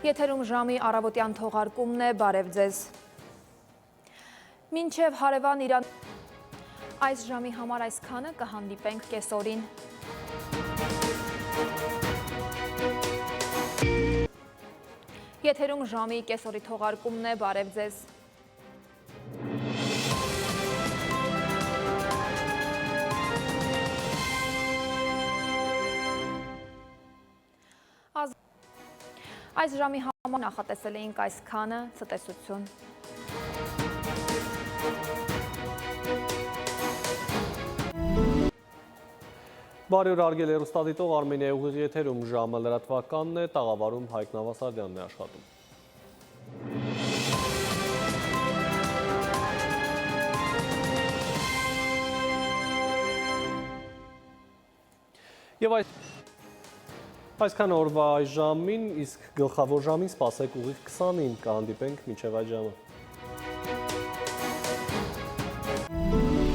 Եթերում ժամի առավոտյան թողարկումն է, բարև ձեզ։ Մինչև հարևան Իրան այս ժամի համար այսքանը, կհանդիպենք կեսօրին։ Եթերում ժամի կեսօրի թողարկումն է, բարև ձեզ։ Այս ժամի համար նախատեսել էինք այսքանը, ցտեսություն։ Բարի օր արգել հեռուստադիտող Արմենիայի ուղիղ եթերում ժամը լրատվականն է, տաղավարում Հայկ Նավասարդյանն է աշխատում։ Եվ այսքան օրվա այս ժամին, իսկ գլխավոր ժամին սպասեք ուղիղ 20-ին կհանդիպենք մինչև այդ ժամը։